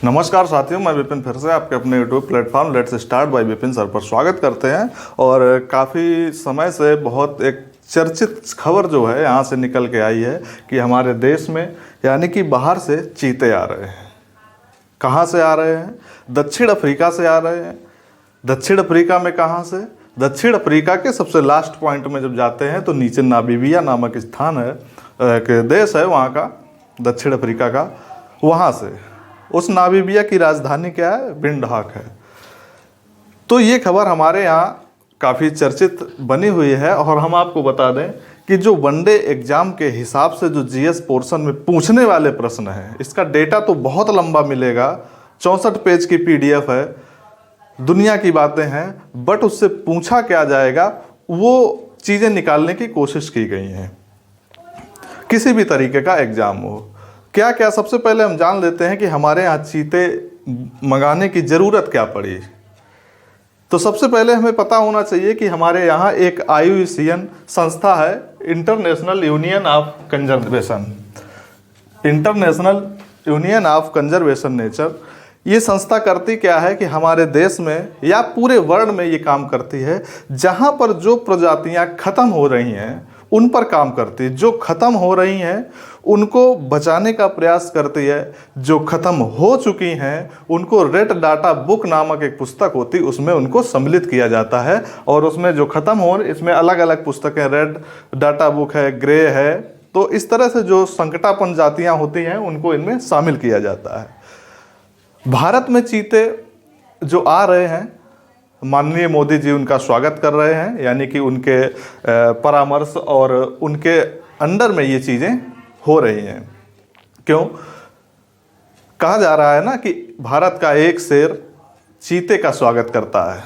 नमस्कार साथियों, मैं विपिन फिर से आपके अपने YouTube platform let's start by Vipin sir पर स्वागत करते हैं। और काफ़ी समय से बहुत एक चर्चित खबर जो है यहाँ से निकल के आई है कि हमारे देश में यानी कि बाहर से चीते आ रहे हैं। कहाँ से आ रहे हैं? दक्षिण अफ्रीका से आ रहे हैं। दक्षिण अफ्रीका में कहाँ से? दक्षिण अफ्रीका के सबसे लास्ट पॉइंट में जब जाते हैं तो नीचे नामीबिया नामक स्थान है, एक देश है वहाँ का, दक्षिण अफ्रीका का। वहाँ से उस नामीबिया की राजधानी क्या है? विंडहॉक है। तो ये खबर हमारे यहाँ काफ़ी चर्चित बनी हुई है। और हम आपको बता दें कि जो वनडे एग्ज़ाम के हिसाब से जो जीएस पोर्शन में पूछने वाले प्रश्न हैं, इसका डेटा तो बहुत लंबा मिलेगा। 64 पेज की पीडीएफ है, दुनिया की बातें हैं, बट उससे पूछा क्या जाएगा वो चीज़ें निकालने की कोशिश की गई हैं। किसी भी तरीके का एग्ज़ाम हो, क्या क्या सबसे पहले हम जान लेते हैं कि हमारे यहाँ चीते मंगाने की ज़रूरत क्या पड़ी। तो सबसे पहले हमें पता होना चाहिए कि हमारे यहाँ एक IUCN संस्था है, international union of conservation, international union of conservation nature. ये संस्था करती क्या है कि हमारे देश में या पूरे वर्ल्ड में ये काम करती है, जहाँ पर जो प्रजातियाँ ख़त्म हो रही हैं उन पर काम करती है। जो ख़त्म हो रही हैं उनको बचाने का प्रयास करती है, जो ख़त्म हो चुकी हैं उनको रेड डाटा बुक नामक एक पुस्तक होती है, उसमें उनको सम्मिलित किया जाता है। और उसमें जो ख़त्म हो, इसमें अलग अलग पुस्तकें, रेड डाटा बुक है, ग्रे है, तो इस तरह से जो संकटापन्न जातियाँ होती हैं उनको इनमें शामिल किया जाता है। भारत में चीते जो आ रहे हैं, माननीय मोदी जी उनका स्वागत कर रहे हैं, यानी कि उनके परामर्श और उनके अंडर में ये चीज़ें हो रही हैं। क्यों? कहा जा रहा है ना कि भारत का एक शेर चीते का स्वागत करता है।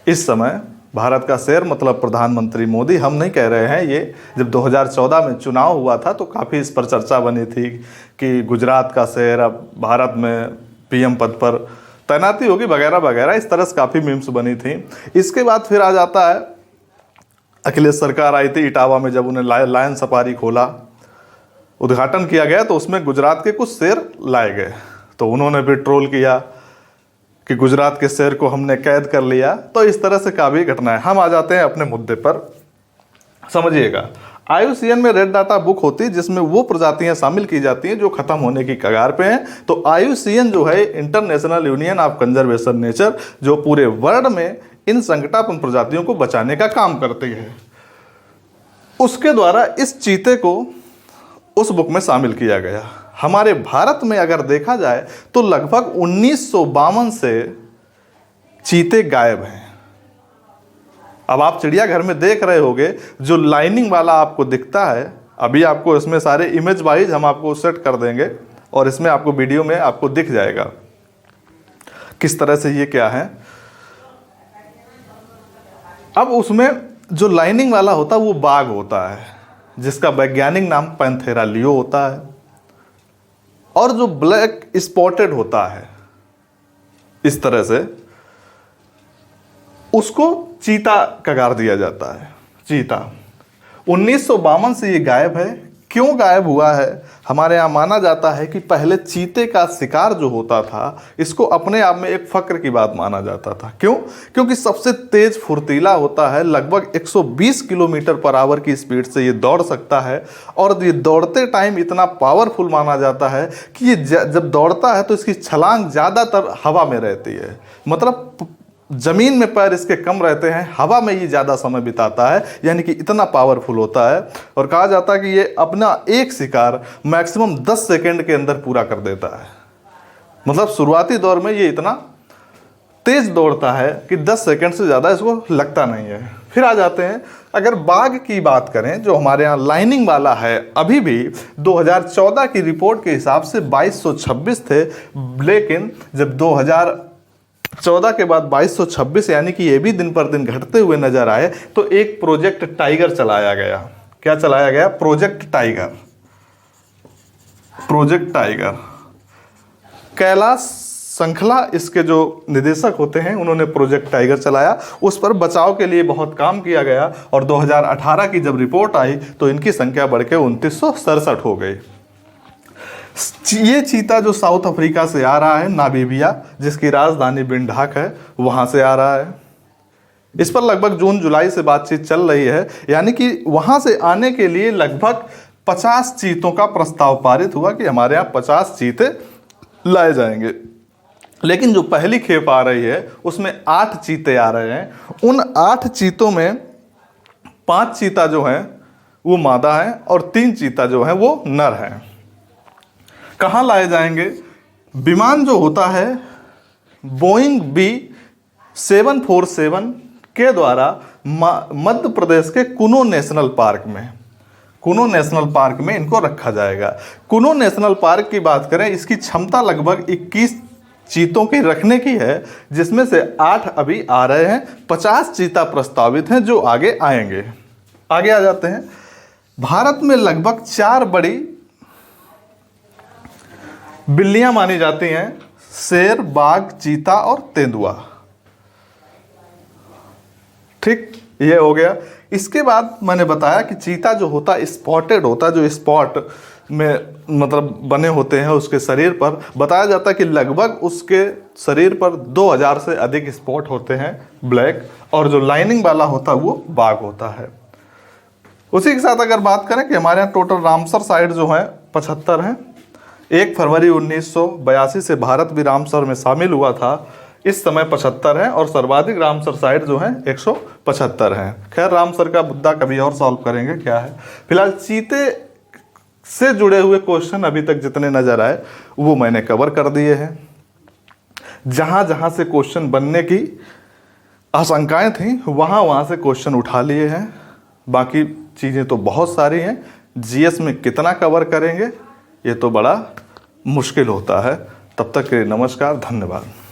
इस समय भारत का शेर मतलब प्रधानमंत्री मोदी, हम नहीं कह रहे हैं ये। जब 2014 में चुनाव हुआ था तो काफ़ी इस पर चर्चा बनी थी कि गुजरात का शेर अब भारत में पीएम पद पर तैनाती होगी वगैरह वगैरह, इस तरह से काफ़ी मीम्स बनी थी। इसके बाद फिर आ जाता है, अखिलेश सरकार आई थी इटावा में, जब उन्हें लायन सफारी खोला, उद्घाटन किया गया, तो उसमें गुजरात के कुछ शेर लाए गए। तो उन्होंने भी ट्रोल किया कि गुजरात के शेर को हमने कैद कर लिया। तो इस तरह से काफ़ी घटनाएं। हम आ जाते हैं अपने मुद्दे पर, समझिएगा। IUCN में रेड डाटा बुक होती है जिसमें वो प्रजातियां शामिल की जाती हैं जो खत्म होने की कगार पे हैं। तो IUCN जो है, international union of conservation nature, जो पूरे वर्ल्ड में इन संकटापन्न प्रजातियों को बचाने का काम करती है, उसके द्वारा इस चीते को उस बुक में शामिल किया गया। हमारे भारत में अगर देखा जाए तो लगभग 1952 से चीते गायब हैं। अब आप चिड़ियाघर में देख रहे होंगे, जो लाइनिंग वाला आपको दिखता है, अभी आपको इसमें सारे इमेज वाइज हम आपको सेट कर देंगे और इसमें आपको वीडियो में आपको दिख जाएगा किस तरह से ये क्या है। अब उसमें जो लाइनिंग वाला होता है वो बाघ होता है, जिसका वैज्ञानिक नाम पैंथेरा लियो होता है। और जो ब्लैक स्पॉटेड होता है इस तरह से, उसको चीता कगार दिया जाता है। चीता 1952 से ये गायब है। क्यों गायब हुआ है? हमारे यहाँ माना जाता है कि पहले चीते का शिकार जो होता था, इसको अपने आप में एक फक्र की बात माना जाता था। क्यों? क्योंकि सबसे तेज फुर्तीला होता है, लगभग 120 किलोमीटर पर आवर की स्पीड से ये दौड़ सकता है। और ये दौड़ते टाइम इतना पावरफुल माना जाता है कि ये जब दौड़ता है तो इसकी छलांग ज़्यादातर हवा में रहती है, मतलब ज़मीन में पैर इसके कम रहते हैं, हवा में ये ज़्यादा समय बिताता है, यानी कि इतना पावरफुल होता है। और कहा जाता है कि ये अपना एक शिकार मैक्सिमम 10 सेकंड के अंदर पूरा कर देता है। मतलब शुरुआती दौर में ये इतना तेज़ दौड़ता है कि 10 सेकंड से ज़्यादा इसको लगता नहीं है। फिर आ जाते हैं, अगर बाघ की बात करें जो हमारे यहाँ लाइनिंग वाला है, अभी भी 2014 की रिपोर्ट के हिसाब से 2226 थे, लेकिन जब 2014 के बाद 2226 यानी कि ये भी दिन पर दिन घटते हुए नजर आए, तो एक प्रोजेक्ट टाइगर चलाया गया। क्या चलाया गया? Project tiger. Project tiger, Kailash संखला इसके जो निदेशक होते हैं, उन्होंने प्रोजेक्ट टाइगर चलाया। उस पर बचाव के लिए बहुत काम किया गया और 2018 की जब रिपोर्ट आई तो इनकी संख्या बढ़ के 2967 हो गई। ये चीता जो साउथ अफ्रीका से आ रहा है, नामीबिया, जिसकी राजधानी विंडहक है, वहाँ से आ रहा है। इस पर लगभग जून जुलाई से बातचीत चल रही है, यानी कि वहाँ से आने के लिए लगभग 50 चीतों का प्रस्ताव पारित हुआ कि हमारे यहाँ 50 चीते लाए जाएंगे। लेकिन जो पहली खेप आ रही है उसमें 8 चीते आ रहे हैं। उन 8 चीतों में 5 चीता जो हैं वो मादा हैं और 3 चीता जो हैं वो नर हैं। कहाँ लाए जाएंगे? विमान जो होता है बोइंग B747 के द्वारा मध्य प्रदेश के कुनो नेशनल पार्क में, कुनो नेशनल पार्क में इनको रखा जाएगा। कुनो नेशनल पार्क की बात करें, इसकी क्षमता लगभग 21 चीतों की रखने की है, जिसमें से 8 अभी आ रहे हैं। 50 चीता प्रस्तावित हैं जो आगे आएंगे। आगे आ जाते हैं। भारत में लगभग 4 बड़ी बिल्लियां मानी जाती हैं, शेर, बाघ, चीता और तेंदुआ। ठीक, ये हो गया। इसके बाद मैंने बताया कि चीता जो होता स्पॉटेड होता, जो स्पॉट में मतलब बने होते हैं उसके शरीर पर, बताया जाता है कि लगभग उसके शरीर पर 2000 से अधिक स्पॉट होते हैं ब्लैक, और जो लाइनिंग वाला होता है वो बाघ होता है। उसी के साथ अगर बात करें कि हमारे यहाँ टोटल रामसर साइट जो है 75 हैं। 1 फरवरी 1982 से भारत भी रामसर में शामिल हुआ था। इस समय 75 हैं और सर्वाधिक रामसर साइट जो हैं 175 हैं। खैर, रामसर का मुद्दा कभी और सॉल्व करेंगे क्या है। फिलहाल चीते से जुड़े हुए क्वेश्चन अभी तक जितने नजर आए वो मैंने कवर कर दिए हैं। जहाँ जहाँ से क्वेश्चन बनने की आशंकाएं थी वहाँ वहाँ से क्वेश्चन उठा लिए हैं। बाकी चीज़ें तो बहुत सारी हैं। जीएस में कितना कवर करेंगे ये तो बड़ा मुश्किल होता है। तब तक के लिए नमस्कार, धन्यवाद।